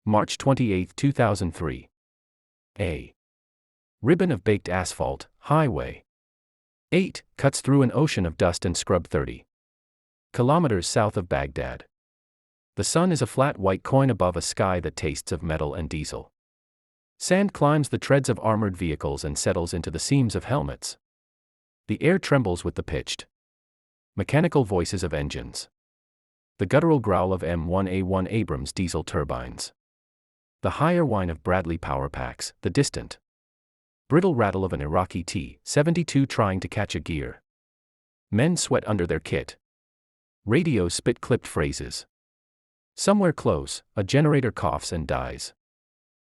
March 28, 2003. A ribbon of baked asphalt, Highway 8, cuts through an ocean of dust and scrub 30 kilometers south of Baghdad. The sun is a flat white coin above a sky that tastes of metal and diesel. Sand climbs the treads of armored vehicles and settles into the seams of helmets. The air trembles with the pitched mechanical voices of engines. The guttural growl of M1 Abrams diesel turbines. The higher whine of Bradley power packs, the distant brittle rattle of an Iraqi T-72 trying to catch a gear. Men sweat under their kit. Radios spit clipped phrases. Somewhere close, a generator coughs and dies.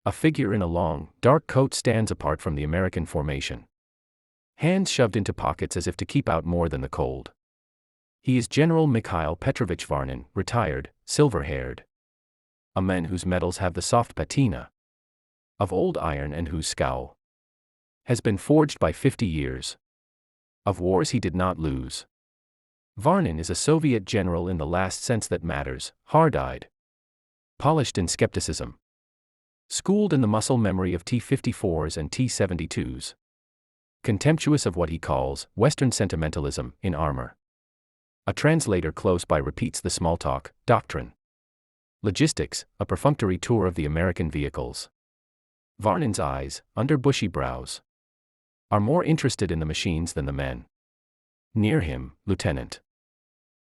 A figure in a long, dark coat stands apart from the American formation. Hands shoved into pockets as if to keep out more than the cold. He is General Mikhail Petrovich Varnin, retired, silver-haired. A man whose metals have the soft patina of old iron and whose scowl has been forged by 50 years of wars he did not lose. Varnin is a Soviet general in the last sense that matters, hard-eyed, polished in skepticism, schooled in the muscle memory of T-54s and T-72s, contemptuous of what he calls Western sentimentalism in armor. A translator close by repeats the small talk, doctrine. Logistics, a perfunctory tour of the American vehicles. Varnin's eyes, under bushy brows, are more interested in the machines than the men. Near him, Lieutenant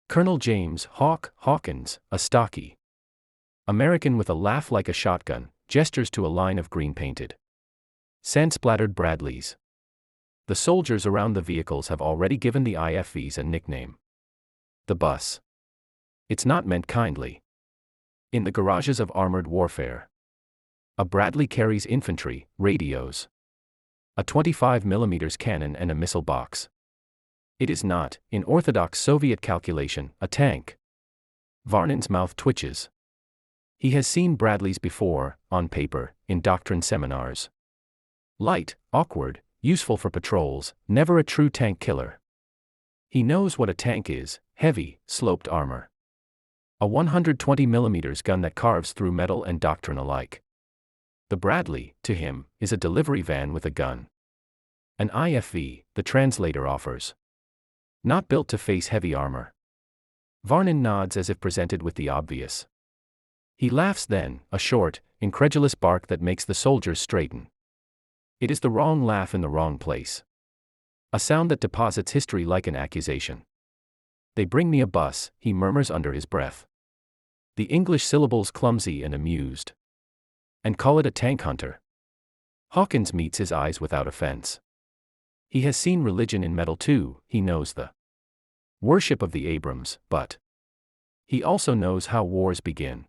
Colonel James Hawkins, a stocky American with a laugh like a shotgun, gestures to a line of green-painted, sand-splattered Bradleys. The soldiers around the vehicles have already given the IFVs a nickname. The bus. It's not meant kindly. In the garages of armored warfare, a Bradley carries infantry, radios, a 25mm cannon and a missile box. It is not, in orthodox Soviet calculation, a tank. Varnin's mouth twitches. He has seen Bradleys before, on paper, in doctrine seminars. Light, awkward, useful for patrols, never a true tank killer. He knows what a tank is, heavy, sloped armor. A 120mm gun that carves through metal and doctrine alike. The Bradley, to him, is a delivery van with a gun. An IFV, the translator offers. Not built to face heavy armor. Varnin nods as if presented with the obvious. He laughs then, a short, incredulous bark that makes the soldiers straighten. It is the wrong laugh in the wrong place. A sound that deposits history like an accusation. They bring me a bus, he murmurs under his breath. The English syllables clumsy and amused. And call it a tank hunter. Hawkins meets his eyes without offense. He has seen religion in metal too, he knows the worship of the Abrams, but he also knows how wars begin.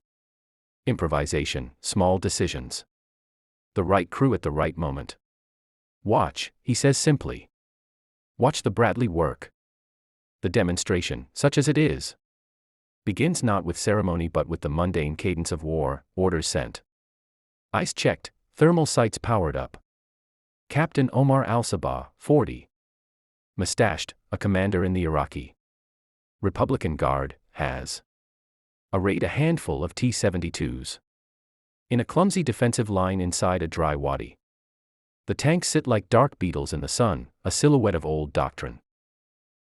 Improvisation, small decisions. The right crew at the right moment. Watch, he says simply. Watch the Bradley work. The demonstration, such as it is, begins not with ceremony but with the mundane cadence of war, orders sent. Ice checked, thermal sights powered up. Captain Omar al-Sabah, 40. Mustached, a commander in the Iraqi Republican Guard, has arrayed a handful of T-72s in a clumsy defensive line inside a dry wadi. The tanks sit like dark beetles in the sun, a silhouette of old doctrine.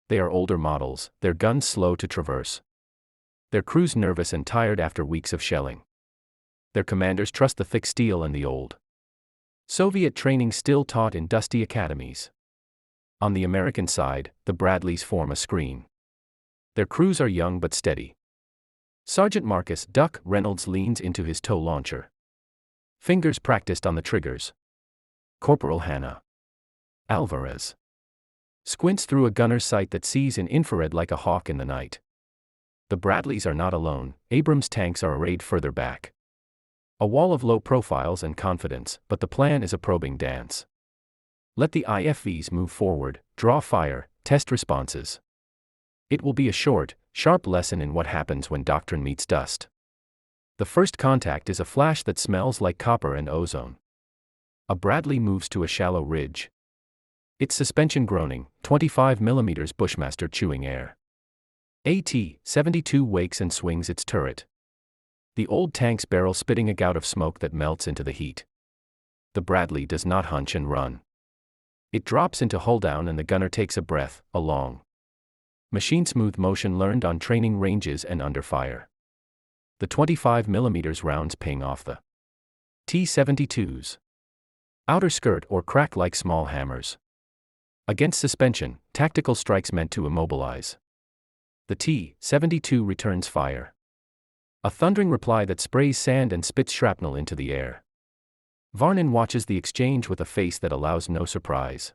They are older models, their guns slow to traverse. Their crews nervous and tired after weeks of shelling. Their commanders trust the thick steel and the old Soviet training still taught in dusty academies. On the American side, the Bradleys form a screen. Their crews are young but steady. Sergeant Marcus "Duck" Reynolds leans into his tow launcher. Fingers practiced on the triggers. Corporal Hannah Alvarez squints through a gunner's sight that sees in infrared like a hawk in the night. The Bradleys are not alone, Abrams tanks are arrayed further back. A wall of low profiles and confidence, but the plan is a probing dance. Let the IFVs move forward, draw fire, test responses. It will be a short, sharp lesson in what happens when doctrine meets dust. The first contact is a flash that smells like copper and ozone. A Bradley moves to a shallow ridge. Its suspension groaning, 25mm Bushmaster chewing air. AT-72 wakes and swings its turret. the old tank's barrel spitting a gout of smoke that melts into the heat. The Bradley does not hunch and run. It drops into hull down and the gunner takes a breath, a long, machine-smooth motion learned on training ranges and under fire. The 25mm rounds ping off the T-72's outer skirt or crack like small hammers against suspension, tactical strikes meant to immobilize. The T-72 returns fire. A thundering reply that sprays sand and spits shrapnel into the air. Varnin watches the exchange with a face that allows no surprise.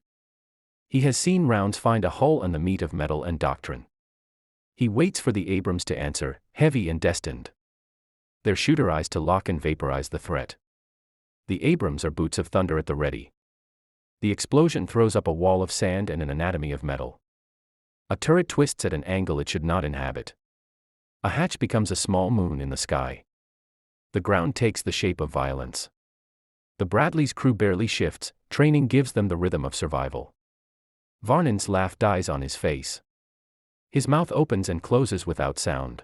He has seen rounds find a hole in the meat of metal and doctrine. He waits for the Abrams to answer, heavy and destined. Their shooter eyes to lock and vaporize the threat. The Abrams are boots of thunder at the ready. The explosion throws up a wall of sand and an anatomy of metal. A turret twists at an angle it should not inhabit. A hatch becomes a small moon in the sky. The ground takes the shape of violence. The Bradley's crew barely shifts, training gives them the rhythm of survival. Varnin's laugh dies on his face. His mouth opens and closes without sound.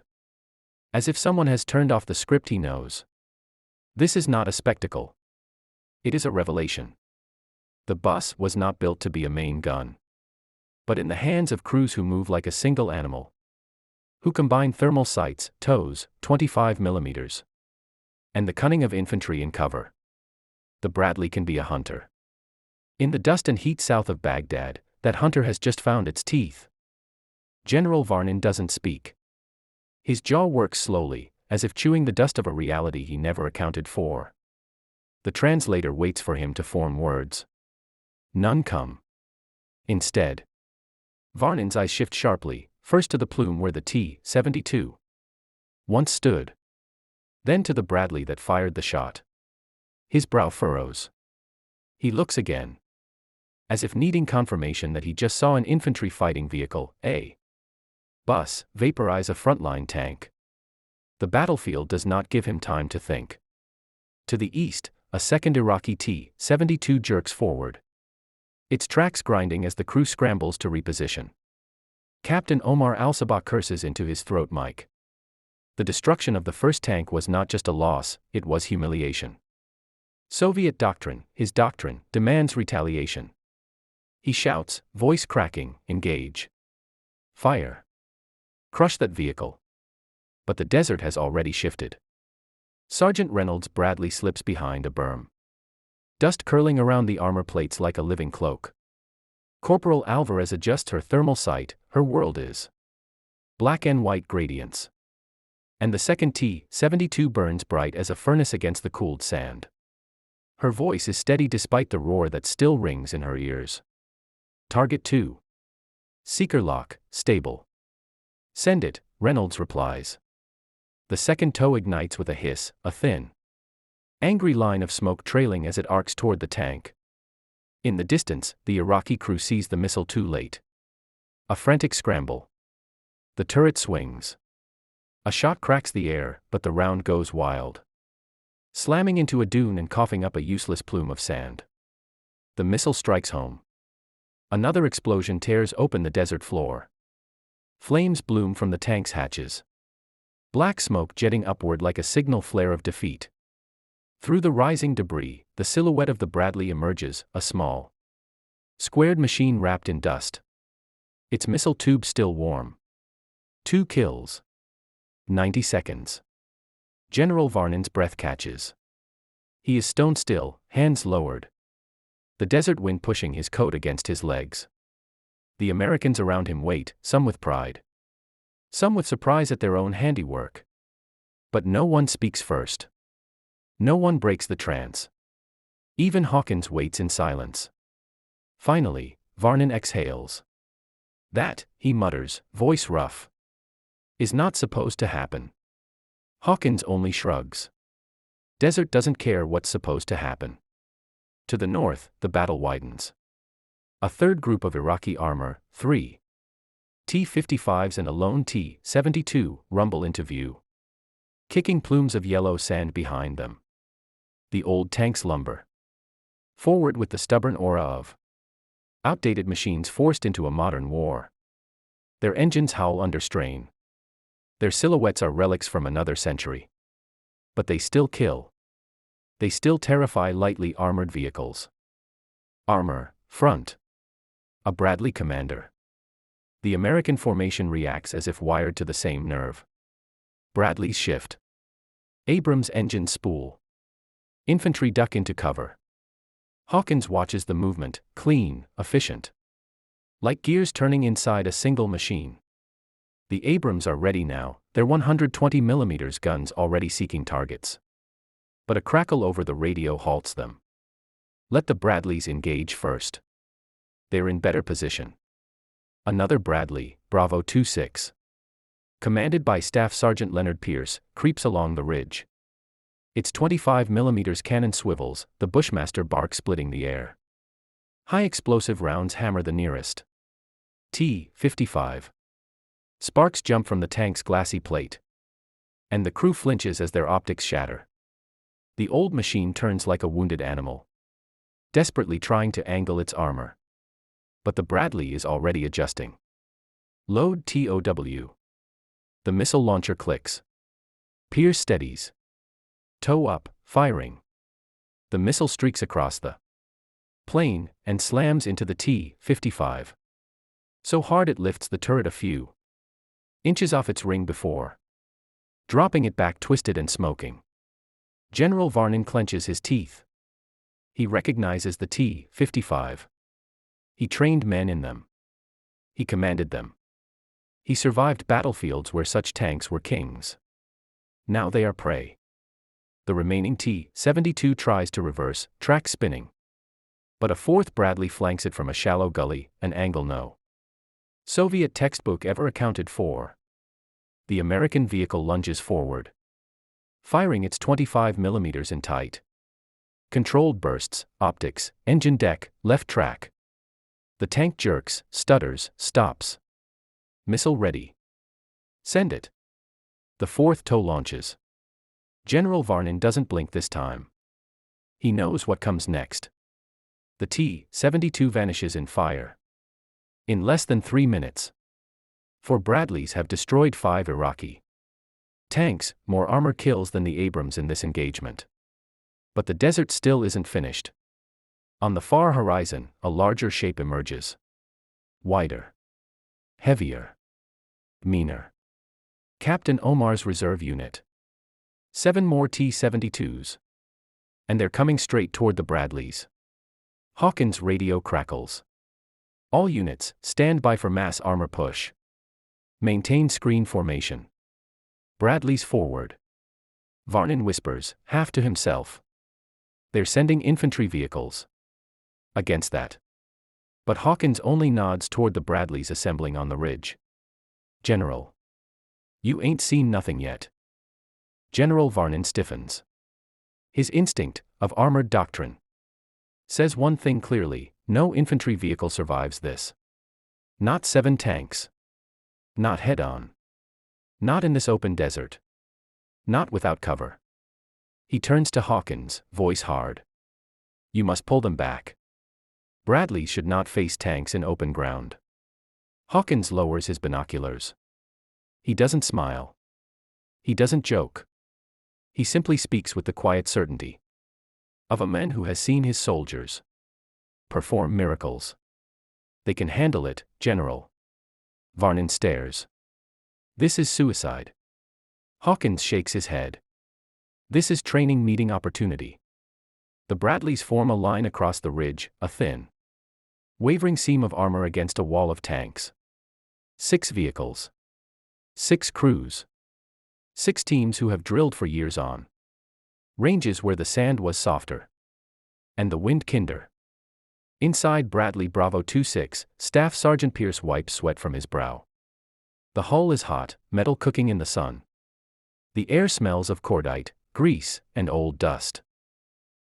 As if someone has turned off the script he knows. This is not a spectacle. It is a revelation. The bus was not built to be a main gun. But in the hands of crews who move like a single animal. Who combine thermal sights, tows, 25mm. And the cunning of infantry in cover. The Bradley can be a hunter. In the dust and heat south of Baghdad, that hunter has just found its teeth. General Varnin doesn't speak. His jaw works slowly, as if chewing the dust of a reality he never accounted for. The translator waits for him to form words. None come. Instead, Varnin's eyes shift sharply, first to the plume where the T-72 once stood. Then to the Bradley that fired the shot. His brow furrows. He looks again. As if needing confirmation that he just saw an infantry fighting vehicle, a bus, vaporize a frontline tank. The battlefield does not give him time to think. To the east, a second Iraqi T-72 jerks forward. Its tracks grinding as the crew scrambles to reposition. Captain Omar al-Sabah curses into his throat mic. The destruction of the first tank was not just a loss, it was humiliation. Soviet doctrine, his doctrine, demands retaliation. He shouts, voice cracking, engage. Fire. Crush that vehicle. But the desert has already shifted. Sergeant Reynolds Bradley slips behind a berm. Dust curling around the armor plates like a living cloak. Corporal Alvarez adjusts her thermal sight, her world is black and white gradients. And the second T-72 burns bright as a furnace against the cooled sand. Her voice is steady despite the roar that still rings in her ears. Target 2. Seeker lock, stable. Send it, Reynolds replies. The second tow ignites with a hiss, a thin, angry line of smoke trailing as it arcs toward the tank. In the distance, the Iraqi crew sees the missile too late. A frantic scramble. The turret swings. A shot cracks the air, but the round goes wild. Slamming into a dune and coughing up a useless plume of sand. The missile strikes home. Another explosion tears open the desert floor. Flames bloom from the tank's hatches. Black smoke jetting upward like a signal flare of defeat. Through the rising debris, the silhouette of the Bradley emerges, a small, squared machine wrapped in dust. Its missile tube still warm. 2 kills. 90 seconds. General Varnin's breath catches. He is stone still, hands lowered. The desert wind pushing his coat against his legs. The Americans around him wait, some with pride. Some with surprise at their own handiwork. But no one speaks first. No one breaks the trance. Even Hawkins waits in silence. Finally, Varnin exhales. That, he mutters, voice rough, is not supposed to happen. Hawkins only shrugs. Desert doesn't care what's supposed to happen. To the north, the battle widens. A third group of Iraqi armor, 3 T-55s and a lone T-72, rumble into view. Kicking plumes of yellow sand behind them. The old tanks lumber forward with the stubborn aura of outdated machines forced into a modern war. Their engines howl under strain. Their silhouettes are relics from another century. But they still kill. They still terrify lightly armored vehicles. Armor, front. A Bradley commander. The American formation reacts as if wired to the same nerve. Bradleys shift. Abrams engines spool. Infantry duck into cover. Hawkins watches the movement, clean, efficient. Like gears turning inside a single machine. The Abrams are ready now, their 120mm guns already seeking targets. But a crackle over the radio halts them. Let the Bradleys engage first. They're in better position. Another Bradley, Bravo 26. Commanded by Staff Sergeant Leonard Pierce, creeps along the ridge. Its 25mm cannon swivels, the Bushmaster bark splitting the air. High explosive rounds hammer the nearest. T-55. Sparks jump from the tank's glassy plate. And the crew flinches as their optics shatter. The old machine turns like a wounded animal, desperately trying to angle its armor. But the Bradley is already adjusting. Load TOW. The missile launcher clicks. Pierce steadies. Toe up, firing. The missile streaks across the plane and slams into the T-55. So hard it lifts the turret a few inches off its ring before dropping it back twisted and smoking. General Varnin clenches his teeth. He recognizes the T-55. He trained men in them. He commanded them. He survived battlefields where such tanks were kings. Now they are prey. The remaining T-72 tries to reverse, track spinning. But a fourth Bradley flanks it from a shallow gully, an angle no Soviet textbook ever accounted for. The American vehicle lunges forward, firing its 25mm in tight, controlled bursts, optics, engine deck, left track. The tank jerks, stutters, stops. Missile ready. Send it. The fourth TOW launches. General Varnin doesn't blink this time. He knows what comes next. The T-72 vanishes in fire. In less than 3 minutes. 4 Bradleys have destroyed 5 Iraqi tanks, more armor kills than the Abrams in this engagement. But the desert still isn't finished. On the far horizon, a larger shape emerges. Wider. Heavier. Meaner. Captain Omar's reserve unit. 7 more T-72s. And they're coming straight toward the Bradleys. Hawkins' radio crackles. All units, stand by for mass armor push. Maintain screen formation. Bradleys forward. Varnin whispers, half to himself. They're sending infantry vehicles. Against that. But Hawkins only nods toward the Bradleys assembling on the ridge. General. You ain't seen nothing yet. General Varnin stiffens. His instinct, of armored doctrine, says one thing clearly: no infantry vehicle survives this. Not 7 tanks. Not head-on. Not in this open desert. Not without cover. He turns to Hawkins, voice hard. You must pull them back. Bradley should not face tanks in open ground. Hawkins lowers his binoculars. He doesn't smile. He doesn't joke. He simply speaks with the quiet certainty of a man who has seen his soldiers perform miracles. They can handle it, General. Varnin stares. This is suicide. Hawkins shakes his head. This is training meeting opportunity. The Bradleys form a line across the ridge, a thin, wavering seam of armor against a wall of tanks. 6 vehicles. 6 crews. 6 teams who have drilled for years on ranges where the sand was softer and the wind kinder. Inside Bradley Bravo 26, Staff Sergeant Pierce wipes sweat from his brow. The hull is hot, metal cooking in the sun. The air smells of cordite, grease, and old dust.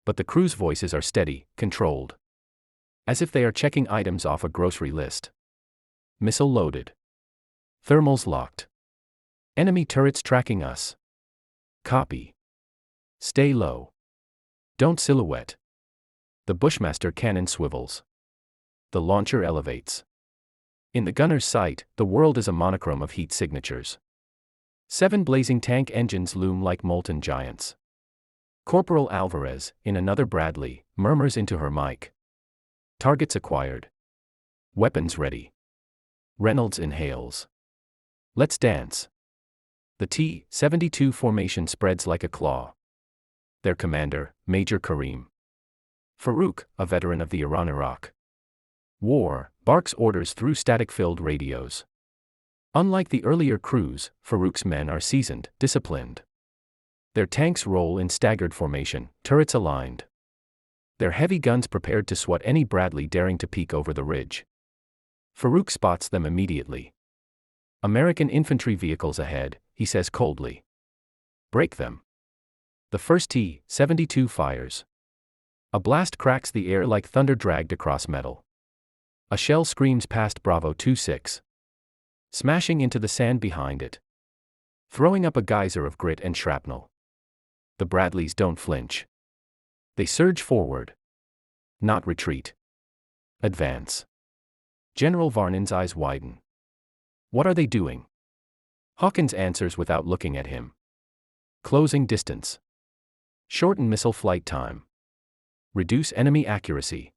But the crew's voices are steady, controlled. As if they are checking items off a grocery list. Missile loaded. Thermals locked. Enemy turrets tracking us. Copy. Stay low. Don't silhouette. The Bushmaster cannon swivels. The launcher elevates. In the gunner's sight, the world is a monochrome of heat signatures. 7 blazing tank engines loom like molten giants. Corporal Alvarez, in another Bradley, murmurs into her mic. Targets acquired. Weapons ready. Reynolds inhales. Let's dance. The T-72 formation spreads like a claw. Their commander, Major Karim Farouk, a veteran of the Iran-Iraq War, barks orders through static-filled radios. Unlike the earlier crews, Farouk's men are seasoned, disciplined. Their tanks roll in staggered formation, turrets aligned. Their heavy guns prepared to swat any Bradley daring to peek over the ridge. Farouk spots them immediately. American infantry vehicles ahead, he says coldly. Break them. The first T-72 fires. A blast cracks the air like thunder dragged across metal. A shell screams past Bravo 26, smashing into the sand behind it, throwing up a geyser of grit and shrapnel. The Bradleys don't flinch. They surge forward. Not retreat. Advance. General Varnin's eyes widen. What are they doing? Hawkins answers without looking at him. Closing distance. Shorten missile flight time. Reduce enemy accuracy.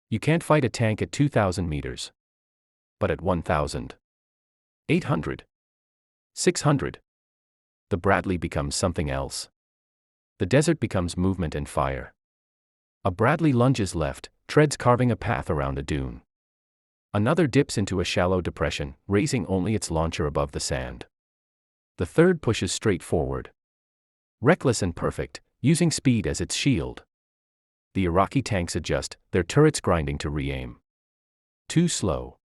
You can't fight a tank at 2,000 meters. But at 1,000. 800. 600. The Bradley becomes something else. The desert becomes movement and fire. A Bradley lunges left, treads carving a path around a dune. Another dips into a shallow depression, raising only its launcher above the sand. The third pushes straight forward. Reckless and perfect, using speed as its shield. The Iraqi tanks adjust, their turrets grinding to re-aim. Too slow.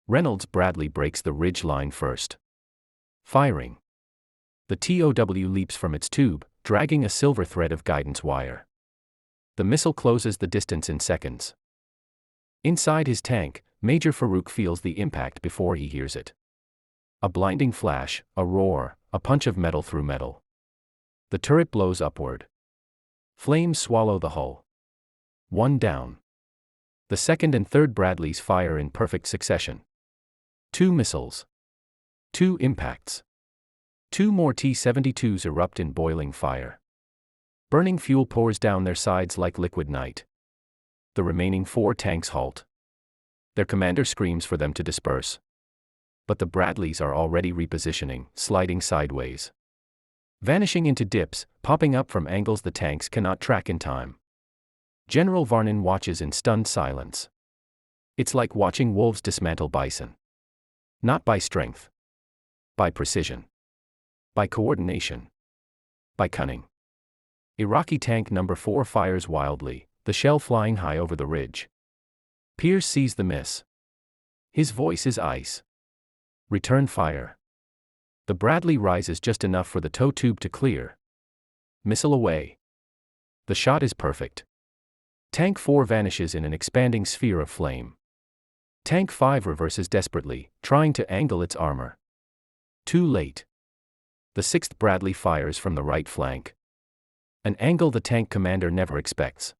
Reynolds Bradley breaks the ridge line first. Firing. The TOW leaps from its tube, dragging a silver thread of guidance wire. The missile closes the distance in seconds. Inside his tank, Major Farouk feels the impact before he hears it. A blinding flash, a roar, a punch of metal through metal. The turret blows upward. Flames swallow the hull. One down. The second and third Bradleys fire in perfect succession. 2 missiles. 2 impacts. 2 more T-72s erupt in boiling fire. Burning fuel pours down their sides like liquid night. The remaining 4 tanks halt. Their commander screams for them to disperse. But the Bradleys are already repositioning, sliding sideways. Vanishing into dips, popping up from angles the tanks cannot track in time. General Varnin watches in stunned silence. It's like watching wolves dismantle bison. Not by strength. By precision. By coordination. By cunning. Iraqi tank number 4 fires wildly, the shell flying high over the ridge. Pierce sees the miss. His voice is ice. Return fire. The Bradley rises just enough for the tow tube to clear. Missile away. The shot is perfect. Tank 4 vanishes in an expanding sphere of flame. Tank 5 reverses desperately, trying to angle its armor. Too late. The 6th Bradley fires from the right flank. An angle the tank commander never expects.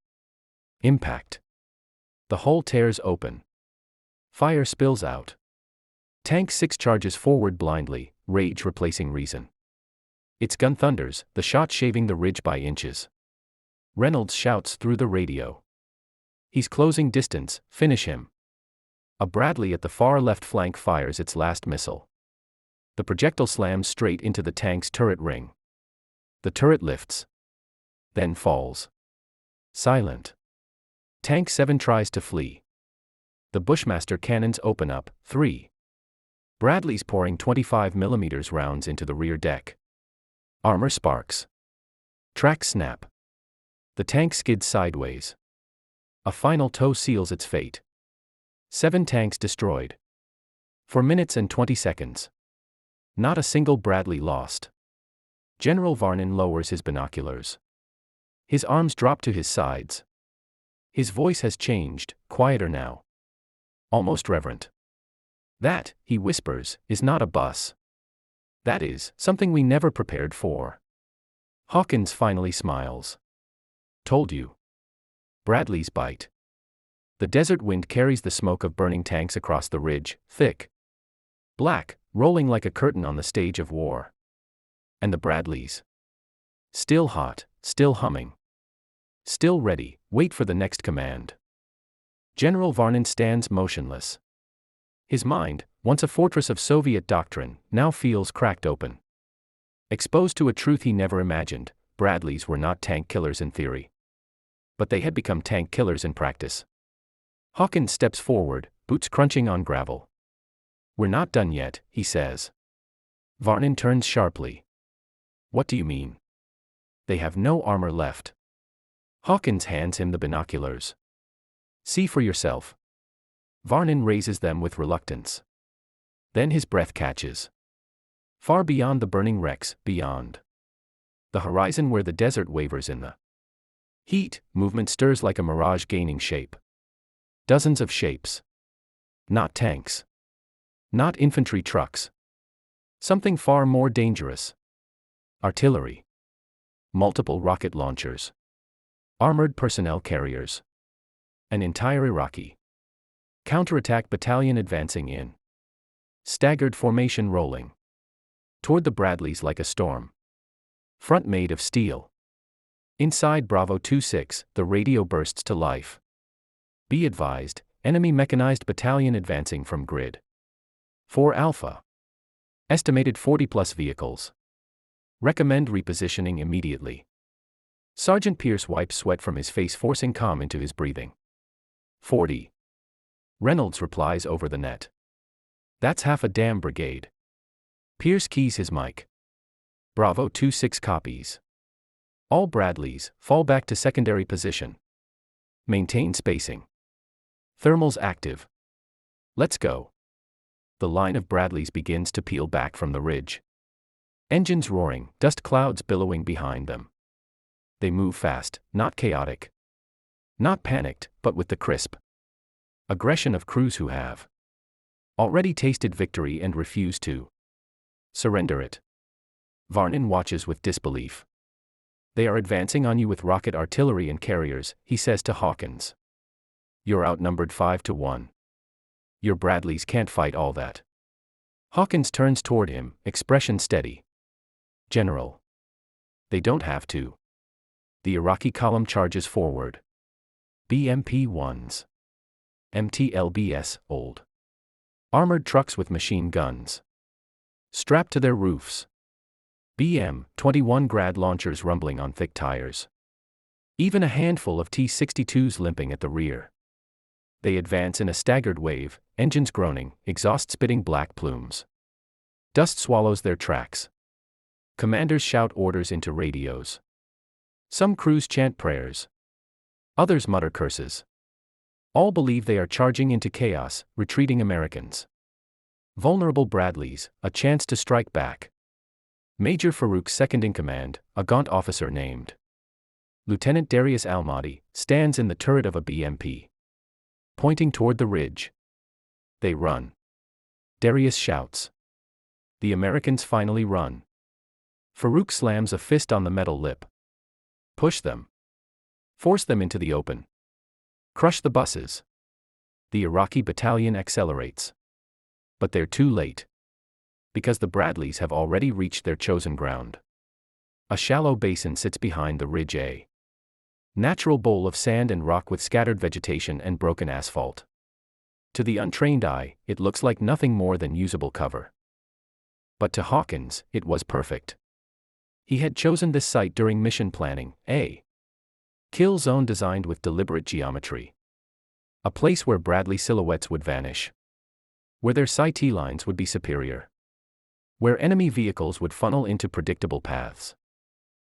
Impact. The hull tears open. Fire spills out. Tank 6 charges forward blindly, rage replacing reason. Its gun thunders, the shot shaving the ridge by inches. Reynolds shouts through the radio. He's closing distance, finish him. A Bradley at the far left flank fires its last missile. The projectile slams straight into the tank's turret ring. The turret lifts. Then falls. Silent. Tank 7 tries to flee. The Bushmaster cannons open up, 3. Bradleys pouring 25mm rounds into the rear deck. Armor sparks. Tracks snap. The tank skids sideways. A final tow seals its fate. 7 tanks destroyed. For minutes and 20 seconds. Not a single Bradley lost. General Varnin lowers his binoculars. His arms drop to his sides. His voice has changed, quieter now. Almost reverent. That, he whispers, is not a bus. That is something we never prepared for. Hawkins finally smiles. Told you. Bradleys bite. The desert wind carries the smoke of burning tanks across the ridge, thick. Black, rolling like a curtain on the stage of war. And the Bradleys? Still hot, still humming. Still ready, wait for the next command. General Varnin stands motionless. His mind, once a fortress of Soviet doctrine, now feels cracked open. Exposed to a truth he never imagined, Bradleys were not tank killers in theory. But they had become tank killers in practice. Hawkins steps forward, boots crunching on gravel. "We're not done yet," he says. Varnin turns sharply. "What do you mean?" "They have no armor left." Hawkins hands him the binoculars. "See for yourself." Varnin raises them with reluctance. Then his breath catches. Far beyond the burning wrecks, beyond the horizon where the desert wavers in the heat, movement stirs like a mirage gaining shape. Dozens of shapes. Not tanks. Not infantry trucks. Something far more dangerous. Artillery. Multiple rocket launchers. Armored personnel carriers. An entire Iraqi counterattack battalion advancing in staggered formation rolling toward the Bradleys like a storm. Front made of steel. Inside Bravo 26, the radio bursts to life. "Be advised, enemy mechanized battalion advancing from grid 4 Alpha. Estimated 40+ vehicles. Recommend repositioning immediately." Sergeant Pierce wipes sweat from his face, forcing calm into his breathing. 40. Reynolds replies over the net. "That's half a damn brigade." Pierce keys his mic. Bravo 26 copies. "All Bradleys, fall back to secondary position. Maintain spacing. Thermals active. Let's go." The line of Bradleys begins to peel back from the ridge. Engines roaring, dust clouds billowing behind them. They move fast, not chaotic. Not panicked, but with the crisp aggression of crews who have already tasted victory and refuse to surrender it. Varnin watches with disbelief. "They are advancing on you with rocket artillery and carriers," he says to Hawkins. "You're outnumbered 5-1. Your Bradleys can't fight all that." Hawkins turns toward him, expression steady. "General. They don't have to." The Iraqi column charges forward. BMP-1s. MTLBS, old armored trucks with machine guns strapped to their roofs. BM-21 Grad launchers rumbling on thick tires. Even a handful of T-62s limping at the rear. They advance in a staggered wave, engines groaning, exhaust spitting black plumes. Dust swallows their tracks. Commanders shout orders into radios. Some crews chant prayers. Others mutter curses. All believe they are charging into chaos, retreating Americans. Vulnerable Bradleys, a chance to strike back. Major Farouk's second-in-command, a gaunt officer named Lieutenant Darius Almaty, stands in the turret of a BMP, pointing toward the ridge. They run. Darius shouts. The Americans finally run. Farouk slams a fist on the metal lip. Push them. Force them into the open. Crush the buses. The Iraqi battalion accelerates. But they're too late. Because the Bradleys have already reached their chosen ground. A shallow basin sits behind the ridge, a natural bowl of sand and rock with scattered vegetation and broken asphalt. To the untrained eye, it looks like nothing more than usable cover. But to Hawkins, it was perfect. He had chosen this site during mission planning, a kill zone designed with deliberate geometry. A place where Bradley silhouettes would vanish. Where their sight lines would be superior. Where enemy vehicles would funnel into predictable paths.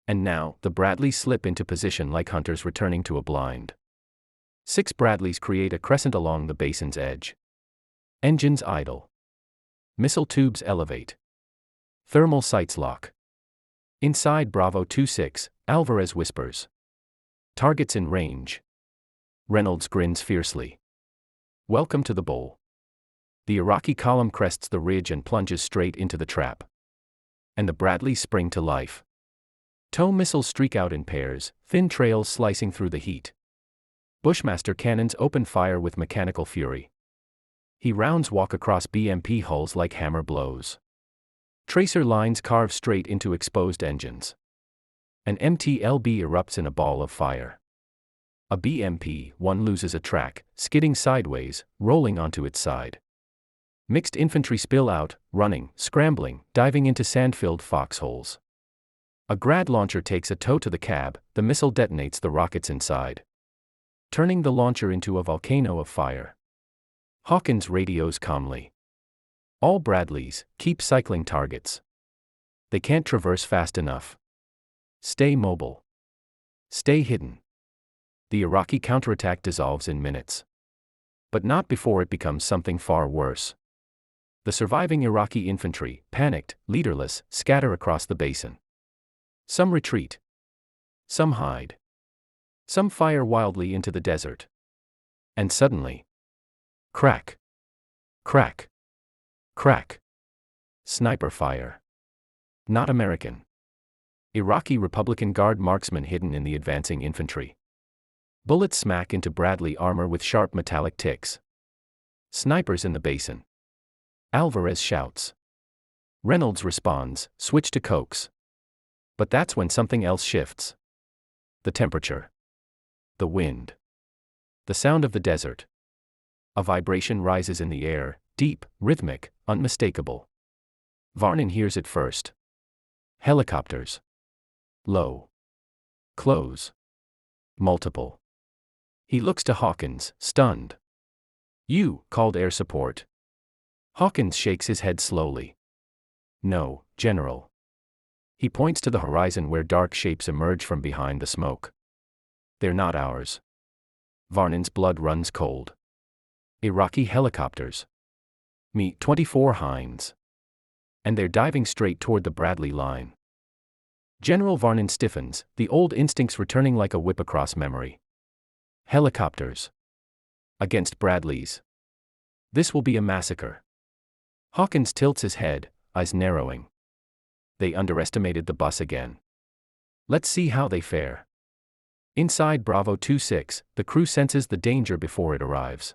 And now, the Bradleys slip into position like hunters returning to a blind. 6 Bradleys create a crescent along the basin's edge. Engines idle. Missile tubes elevate. Thermal sights lock. Inside Bravo 26, Alvarez whispers. Targets in range. Reynolds grins fiercely. Welcome to the bowl. The Iraqi column crests the ridge and plunges straight into the trap. And the Bradleys spring to life. TOW missiles streak out in pairs, thin trails slicing through the heat. Bushmaster cannons open fire with mechanical fury. He rounds walk across BMP hulls like hammer blows. Tracer lines carve straight into exposed engines. An MTLB erupts in a ball of fire. A BMP-1 loses a track, skidding sideways, rolling onto its side. Mixed infantry spill out, running, scrambling, diving into sand-filled foxholes. A Grad launcher takes a tow to the cab, the missile detonates the rockets inside, turning the launcher into a volcano of fire. Hawkins radios calmly. All Bradleys, keep cycling targets. They can't traverse fast enough. Stay mobile. Stay hidden. The Iraqi counterattack dissolves in minutes. But not before it becomes something far worse. The surviving Iraqi infantry, panicked, leaderless, scatter across the basin. Some retreat. Some hide. Some fire wildly into the desert. And suddenly, crack. Crack. Crack. Sniper fire. Not American. Iraqi Republican Guard marksmen hidden in the advancing infantry. Bullets smack into Bradley armor with sharp metallic ticks. Snipers in the basin. Alvarez shouts. Reynolds responds, switch to cokes. But that's when something else shifts. The temperature. The wind. The sound of the desert. A vibration rises in the air, deep, rhythmic, unmistakable. Varnin hears it first. Helicopters. Low. Close. Multiple. He looks to Hawkins, stunned. You called air support. Hawkins shakes his head slowly. No, General. He points to the horizon where dark shapes emerge from behind the smoke. They're not ours. Varnin's blood runs cold. Iraqi helicopters. Mi-24 Hinds. And they're diving straight toward the Bradley line. General Varnin stiffens, the old instincts returning like a whip across memory. Helicopters. Against Bradleys. This will be a massacre. Hawkins tilts his head, eyes narrowing. They underestimated the bus again. Let's see how they fare. Inside Bravo 26, the crew senses the danger before it arrives.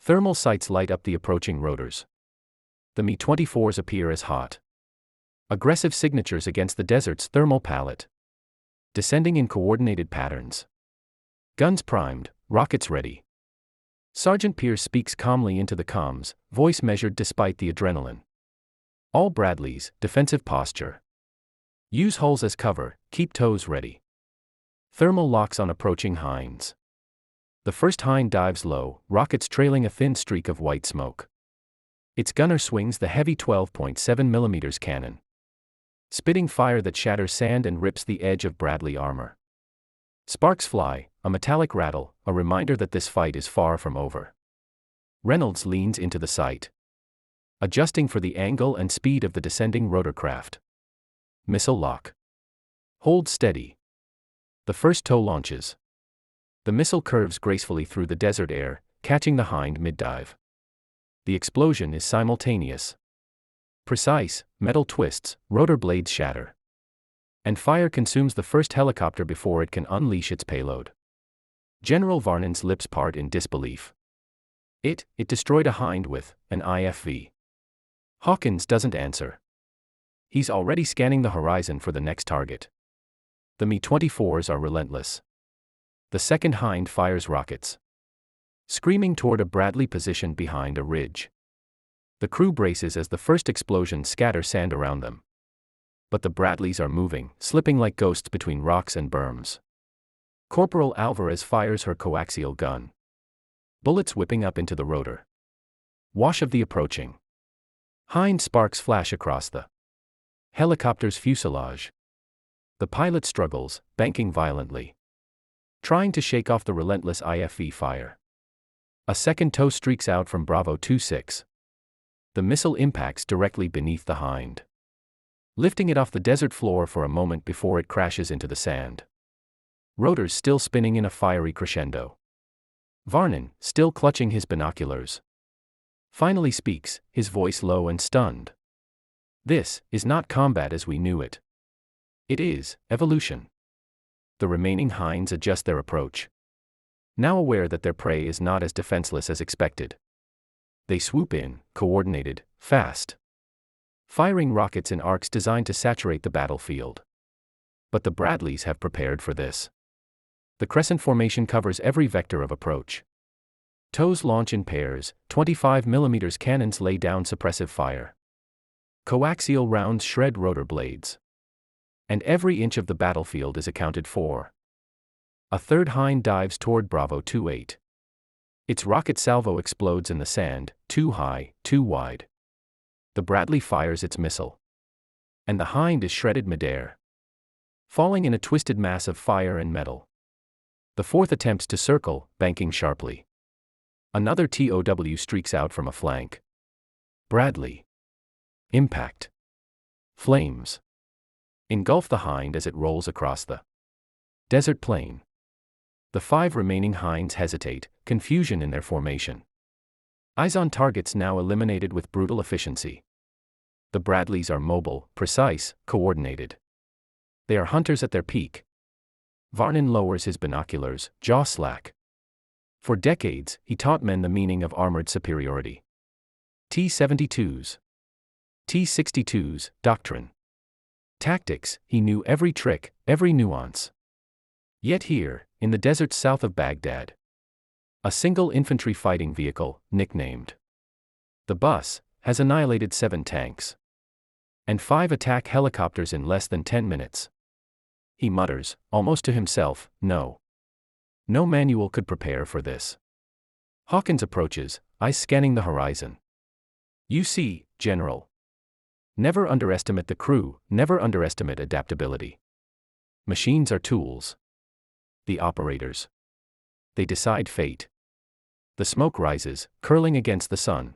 Thermal sights light up the approaching rotors. The Mi-24s appear as hot. Aggressive signatures against the desert's thermal palette. Descending in coordinated patterns. Guns primed, rockets ready. Sergeant Pierce speaks calmly into the comms, voice measured despite the adrenaline. All Bradleys, defensive posture. Use hulls as cover, keep tows ready. Thermal locks on approaching Hinds. The first Hind dives low, rockets trailing a thin streak of white smoke. Its gunner swings the heavy 12.7mm cannon. Spitting fire that shatters sand and rips the edge of Bradley armor. Sparks fly, a metallic rattle, a reminder that this fight is far from over. Reynolds leans into the sight, adjusting for the angle and speed of the descending rotorcraft. Missile lock. Hold steady. The first tow launches. The missile curves gracefully through the desert air, catching the Hind mid-dive. The explosion is simultaneous. Precise, metal twists, rotor blades shatter. And fire consumes the first helicopter before it can unleash its payload. General Varnin's lips part in disbelief. It destroyed a Hind with an IFV. Hawkins doesn't answer. He's already scanning the horizon for the next target. The Mi-24s are relentless. The second Hind fires rockets, screaming toward a Bradley positioned behind a ridge. The crew braces as the first explosions scatter sand around them. But the Bradleys are moving, slipping like ghosts between rocks and berms. Corporal Alvarez fires her coaxial gun. Bullets whipping up into the rotor. Wash of the approaching Hind sparks flash across the helicopter's fuselage. The pilot struggles, banking violently, trying to shake off the relentless IFV fire. A second tow streaks out from Bravo 26. The missile impacts directly beneath the Hind, lifting it off the desert floor for a moment before it crashes into the sand. Rotors still spinning in a fiery crescendo. Varnin, still clutching his binoculars, finally speaks, his voice low and stunned. This is not combat as we knew it. It is evolution. The remaining Hinds adjust their approach, now aware that their prey is not as defenseless as expected. They swoop in, coordinated, fast, firing rockets in arcs designed to saturate the battlefield. But the Bradleys have prepared for this. The crescent formation covers every vector of approach. TOWs launch in pairs, 25mm cannons lay down suppressive fire. Coaxial rounds shred rotor blades. And every inch of the battlefield is accounted for. A third hind dives toward Bravo 28. Its rocket salvo explodes in the sand, too high, too wide. The Bradley fires its missile. And the hind is shredded midair, falling in a twisted mass of fire and metal. The fourth attempts to circle, banking sharply. Another TOW streaks out from a flank. Bradley. Impact. Flames engulf the hind as it rolls across the desert plain. The 5 remaining hinds hesitate, confusion in their formation. Eyes on targets now eliminated with brutal efficiency. The Bradleys are mobile, precise, coordinated. They are hunters at their peak. Varnin lowers his binoculars, jaw slack. For decades, he taught men the meaning of armored superiority. T-72s. T-62s, doctrine. Tactics, he knew every trick, every nuance. Yet here, in the deserts south of Baghdad, a single infantry fighting vehicle, nicknamed the Bus, has annihilated 7 tanks and 5 attack helicopters in less than 10 minutes. He mutters, almost to himself, no manual could prepare for this. Hawkins approaches, eyes scanning the horizon. You see, General. Never underestimate the crew, never underestimate adaptability. Machines are tools. The operators. They decide fate. The smoke rises, curling against the sun.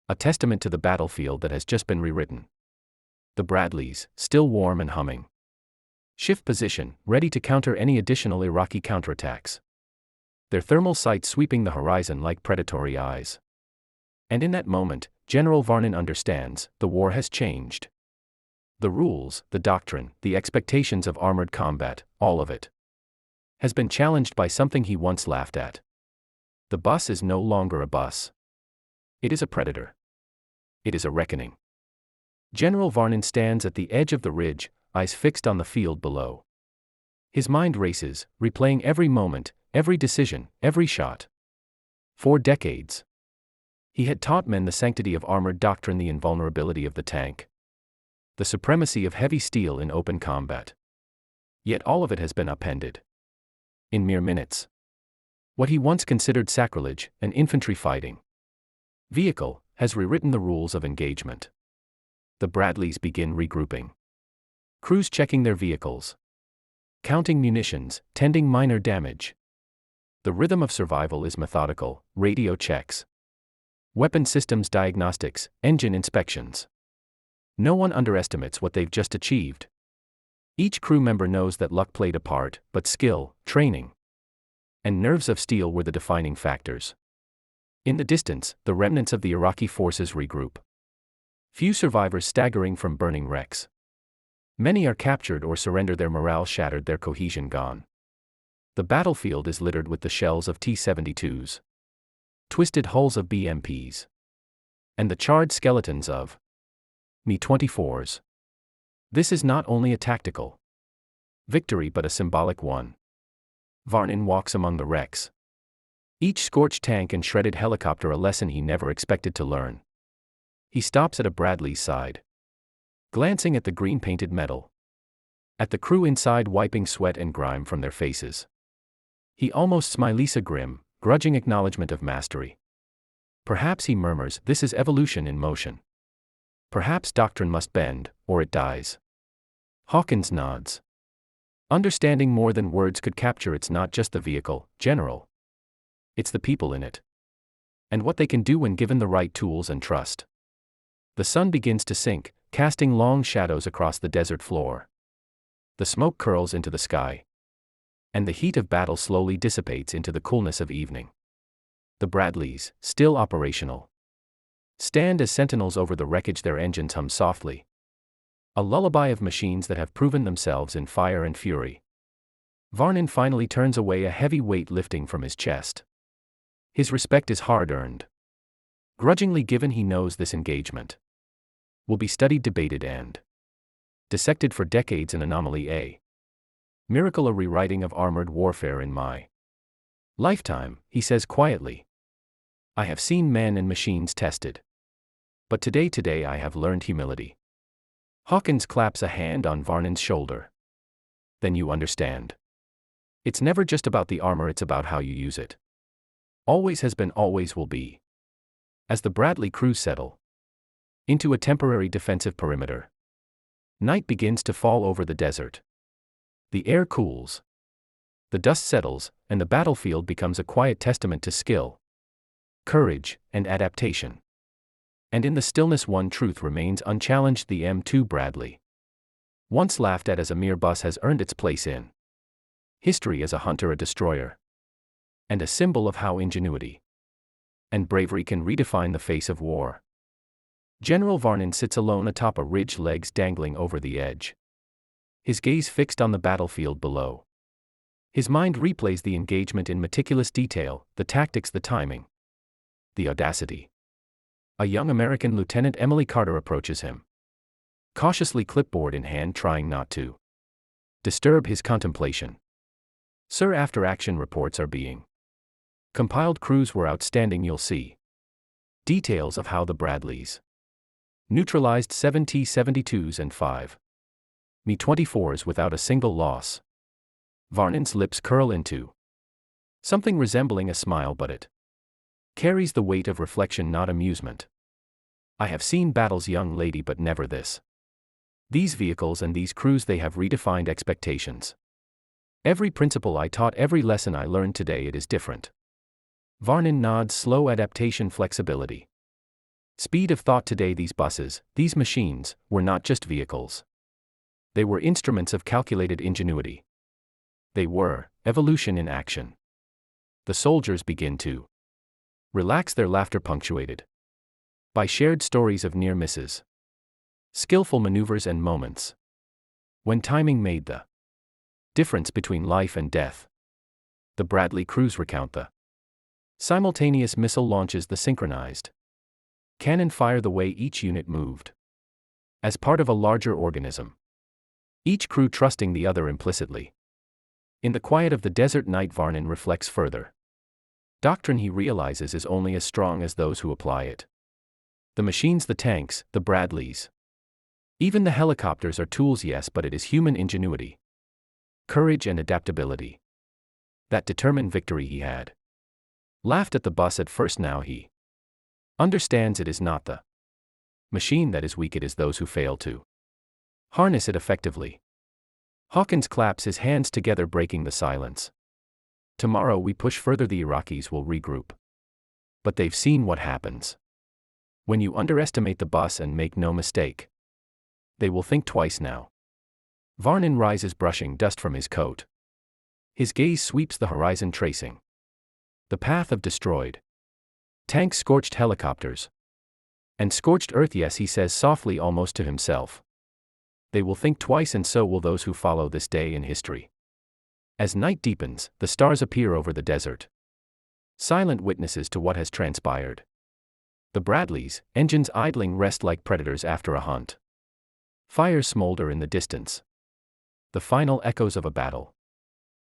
A testament to the battlefield that has just been rewritten. The Bradleys, still warm and humming. Shift position, ready to counter any additional Iraqi counterattacks. Their thermal sights sweeping the horizon like predatory eyes. And in that moment, General Varnin understands, the war has changed. The rules, the doctrine, the expectations of armored combat, all of it, has been challenged by something he once laughed at. The bus is no longer a bus. It is a predator. It is a reckoning. General Varnin stands at the edge of the ridge, eyes fixed on the field below. His mind races, replaying every moment, every decision, every shot. For decades, he had taught men the sanctity of armored doctrine, the invulnerability of the tank, the supremacy of heavy steel in open combat. Yet all of it has been upended. In mere minutes. What he once considered sacrilege, an infantry fighting vehicle, has rewritten the rules of engagement. The Bradleys begin regrouping. Crews checking their vehicles. Counting munitions, tending minor damage. The rhythm of survival is methodical, radio checks. Weapon systems diagnostics, engine inspections. No one underestimates what they've just achieved. Each crew member knows that luck played a part, but skill, training, and nerves of steel were the defining factors. In the distance, the remnants of the Iraqi forces regroup. Few survivors staggering from burning wrecks. Many are captured or surrender, their morale shattered, their cohesion gone. The battlefield is littered with the shells of T-72s, twisted hulls of BMPs, and the charred skeletons of Mi-24s. This is not only a tactical victory but a symbolic one. Varnin walks among the wrecks. Each scorched tank and shredded helicopter a lesson he never expected to learn. He stops at a Bradley's side, glancing at the green-painted metal, at the crew inside wiping sweat and grime from their faces. He almost smiles a grim, grudging acknowledgement of mastery. Perhaps, he murmurs, this is evolution in motion. Perhaps doctrine must bend, or it dies. Hawkins nods. Understanding more than words could capture, it's not just the vehicle, General. It's the people in it. And what they can do when given the right tools and trust. The sun begins to sink, casting long shadows across the desert floor. The smoke curls into the sky. And the heat of battle slowly dissipates into the coolness of evening. The Bradleys, still operational, stand as sentinels over the wreckage, their engines hum softly. A lullaby of machines that have proven themselves in fire and fury. Varnin finally turns away, a heavy weight lifting from his chest. His respect is hard-earned. grudgingly given he knows this engagement will be studied, debated, and dissected for decades. An anomaly, a miracle, a rewriting of armored warfare in my lifetime, he says quietly. I have seen men and machines tested. But today I have learned humility. Hawkins claps a hand on Varnin's shoulder. Then you understand. It's never just about the armor, it's about how you use it. Always has been, always will be. As the Bradley crews settle into a temporary defensive perimeter, night begins to fall over the desert. The air cools. The dust settles, and the battlefield becomes a quiet testament to skill, courage, and adaptation. And in the stillness, one truth remains unchallenged: the M2 Bradley, once laughed at as a mere bus, has earned its place in history as a hunter, a destroyer, and a symbol of how ingenuity and bravery can redefine the face of war. General Varnin sits alone atop a ridge, legs dangling over the edge, his gaze fixed on the battlefield below. His mind replays the engagement in meticulous detail, the tactics, the timing, the audacity. A young American Lieutenant Emily Carter approaches him, cautiously, clipboard in hand, trying not to disturb his contemplation. Sir, after action reports are being compiled. Crews were outstanding. You'll see details of how the Bradleys neutralized 7 T-72s and 5 Mi-24s without a single loss. Varnin's lips curl into something resembling a smile, but it carries the weight of reflection, not amusement. I have seen battles, young lady, but never this. These vehicles and these crews, they have redefined expectations. Every principle I taught, every lesson I learned today, it is different. Varnin nods, slow adaptation, flexibility, speed of thought. Today these buses, these machines, were not just vehicles. They were instruments of calculated ingenuity. They were evolution in action. The soldiers begin to relax, their laughter punctuated by shared stories of near misses, skillful maneuvers, and moments when timing made the difference between life and death. The Bradley crews recount the simultaneous missile launches, the synchronized cannon fire, the way each unit moved as part of a larger organism, each crew trusting the other implicitly. In the quiet of the desert night, Varnin reflects further. Doctrine, he realizes, is only as strong as those who apply it. The machines, the tanks, the Bradleys, even the helicopters are tools, yes, but it is human ingenuity, courage, and adaptability that determine victory. He had laughed at the bus at first. Now he understands it is not the machine that is weak, it is those who fail to harness it effectively. Hawkins claps his hands together, breaking the silence. Tomorrow we push further. The Iraqis will regroup. But they've seen what happens when you underestimate the bus, and make no mistake, they will think twice now. Varnin rises, brushing dust from his coat. His gaze sweeps the horizon, tracing the path of destroyed tanks, scorched helicopters, and scorched earth. Yes, he says softly, almost to himself. They will think twice, and so will those who follow this day in history. As night deepens, the stars appear over the desert, silent witnesses to what has transpired. The Bradleys, engines idling, rest like predators after a hunt. Fires smolder in the distance, the final echoes of a battle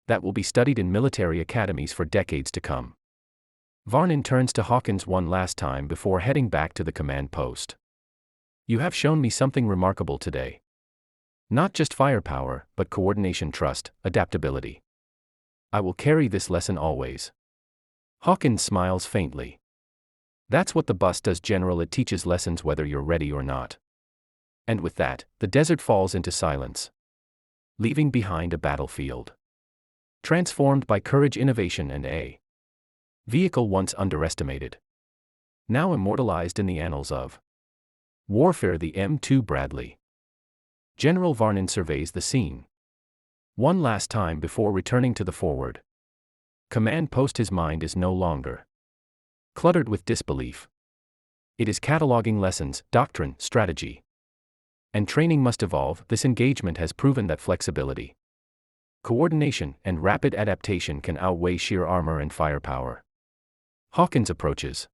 that will be studied in military academies for decades to come. Varnin turns to Hawkins one last time before heading back to the command post. You have shown me something remarkable today. Not just firepower, but coordination, trust, adaptability. I will carry this lesson always. Hawkins smiles faintly. That's what the bus does, General. It teaches lessons whether you're ready or not. And with that, the desert falls into silence, leaving behind a battlefield transformed by courage, innovation, and a vehicle once underestimated, now immortalized in the annals of warfare, the M2 Bradley. General Varnin surveys the scene one last time before returning to the forward command post. His mind is no longer cluttered with disbelief. It is cataloging lessons. Doctrine, strategy, and training must evolve. This engagement has proven that flexibility, coordination, and rapid adaptation can outweigh sheer armor and firepower. Hawkins approaches,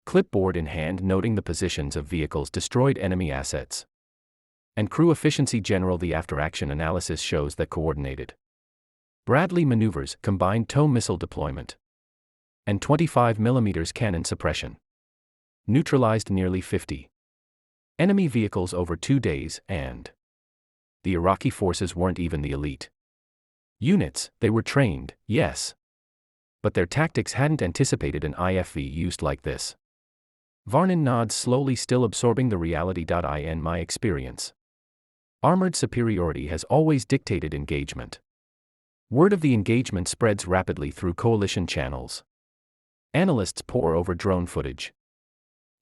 clipboard in hand noting the positions of vehicles, destroyed enemy assets. And crew efficiency. General. The after-action analysis shows that coordinated Bradley maneuvers, combined tow missile deployment, and 25mm cannon suppression neutralized nearly 50 enemy vehicles over 2 days, and the Iraqi forces weren't even the elite units. They were trained, yes, but their tactics hadn't anticipated an IFV used like this. Varnin nods slowly, still absorbing the reality. In my experience, armored superiority has always dictated engagement. Word of the engagement spreads rapidly through coalition channels. Analysts pore over drone footage,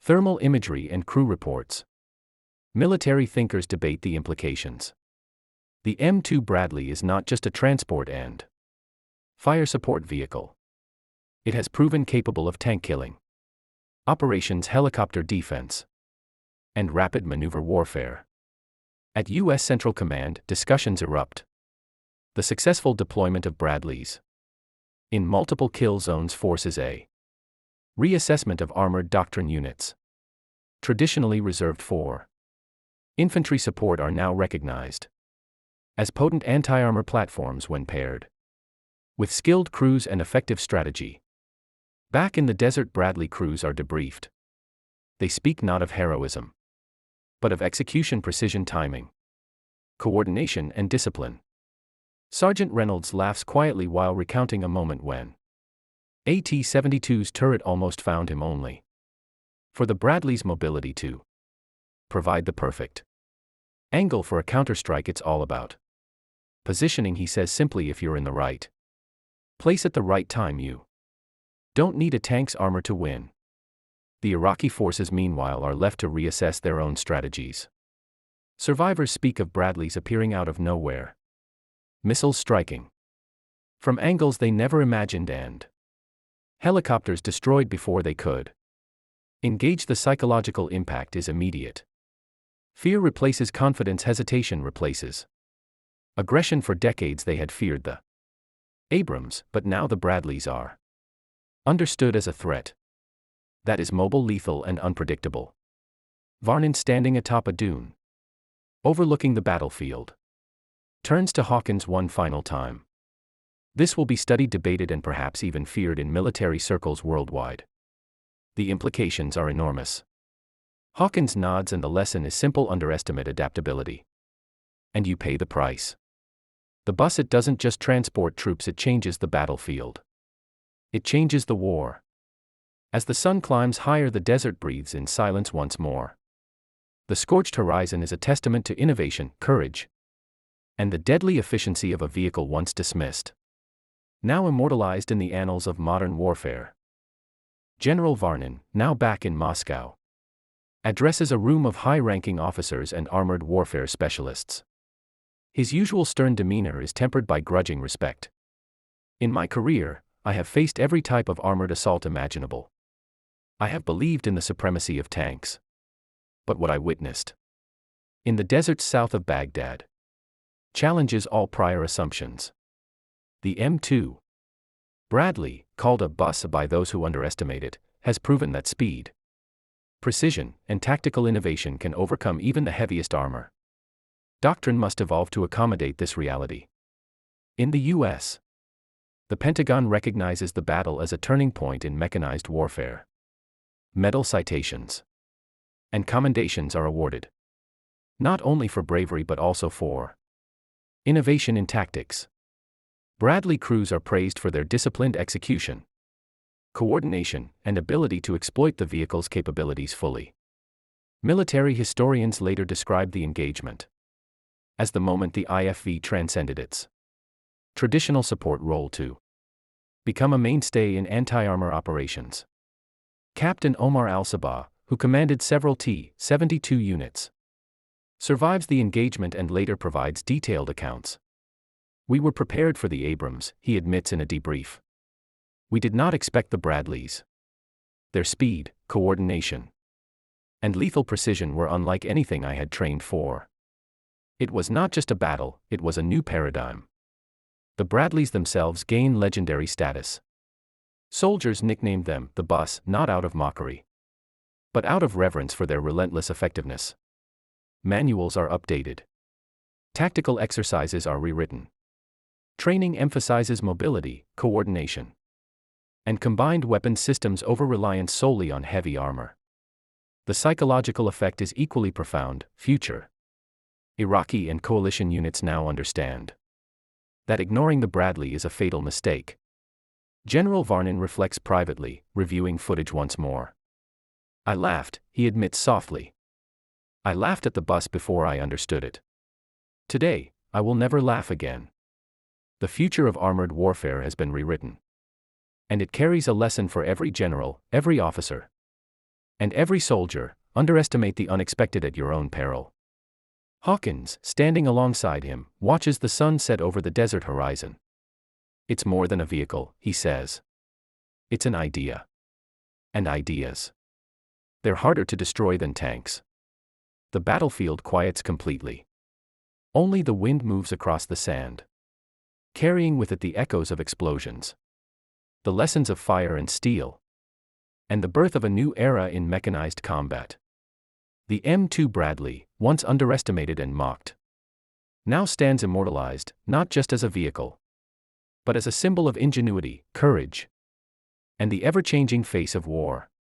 thermal imagery, and crew reports. Military thinkers debate the implications. The M2 Bradley is not just a transport and fire support vehicle. It has proven capable of tank killing, operations, helicopter defense, and rapid maneuver warfare. At U.S. Central Command, discussions erupt. The successful deployment of Bradleys in multiple kill zones forces a reassessment of armored doctrine units, traditionally reserved for infantry support, are now recognized as potent anti-armor platforms when paired with skilled crews and effective strategy. Back in the desert, Bradley crews are debriefed. They speak not of heroism, but of execution, precision, timing, coordination, and discipline. Sergeant Reynolds laughs quietly while recounting a moment when AT-72's turret almost found him, only for the Bradley's mobility to provide the perfect angle for a counterstrike. It's all about positioning, he says simply. If you're in the right place at the right time, you don't need a tank's armor to win. The Iraqi forces, meanwhile, are left to reassess their own strategies. Survivors speak of Bradleys appearing out of nowhere, missiles striking from angles they never imagined, and helicopters destroyed before they could engage. The psychological impact is immediate. Fear replaces confidence, hesitation replaces aggression. For decades they had feared the Abrams, but now the Bradleys are understood as a threat that is mobile, lethal, and unpredictable. Varnin, standing atop a dune overlooking the battlefield, turns to Hawkins one final time. This will be studied, debated, and perhaps even feared in military circles worldwide. The implications are enormous. Hawkins nods, and the lesson is simple: underestimate adaptability, and you pay the price. The bus, it doesn't just transport troops, it changes the battlefield. It changes the war. As the sun climbs higher, the desert breathes in silence once more. The scorched horizon is a testament to innovation, courage, and the deadly efficiency of a vehicle once dismissed, now immortalized in the annals of modern warfare. General Varnin, now back in Moscow, addresses a room of high-ranking officers and armored warfare specialists. His usual stern demeanor is tempered by grudging respect. In my career, I have faced every type of armored assault imaginable. I have believed in the supremacy of tanks. But what I witnessed in the deserts south of Baghdad challenges all prior assumptions. The M2 Bradley, called a bus by those who underestimate it, has proven that speed, precision, and tactical innovation can overcome even the heaviest armor. Doctrine must evolve to accommodate this reality. In the U.S., the Pentagon recognizes the battle as a turning point in mechanized warfare. Medal citations and commendations are awarded, not only for bravery but also for innovation in tactics. Bradley crews are praised for their disciplined execution, coordination, and ability to exploit the vehicle's capabilities fully. Military historians later describe the engagement as the moment the IFV transcended its traditional support role to become a mainstay in anti-armor operations. Captain Omar al-Sabah, who commanded several T-72 units, survives the engagement and later provides detailed accounts. We were prepared for the Abrams, he admits in a debrief. We did not expect the Bradleys. Their speed, coordination, and lethal precision were unlike anything I had trained for. It was not just a battle, it was a new paradigm. The Bradleys themselves gain legendary status. Soldiers nicknamed them the bus, not out of mockery, but out of reverence for their relentless effectiveness. Manuals are updated. Tactical exercises are rewritten. Training emphasizes mobility, coordination, and combined weapon systems over reliance solely on heavy armor. The psychological effect is equally profound. Future Iraqi and coalition units now understand that ignoring the Bradley is a fatal mistake. General Varnin reflects privately, reviewing footage once more. I laughed, he admits softly. I laughed at the bus before I understood it. Today, I will never laugh again. The future of armored warfare has been rewritten. And it carries a lesson for every general, every officer, and every soldier: underestimate the unexpected at your own peril. Hawkins, standing alongside him, watches the sun set over the desert horizon. It's more than a vehicle, he says. It's an idea. And ideas, they're harder to destroy than tanks. The battlefield quiets completely. Only the wind moves across the sand, carrying with it the echoes of explosions, the lessons of fire and steel, and the birth of a new era in mechanized combat. The M2 Bradley, once underestimated and mocked, now stands immortalized, not just as a vehicle, but as a symbol of ingenuity, courage, and the ever-changing face of war.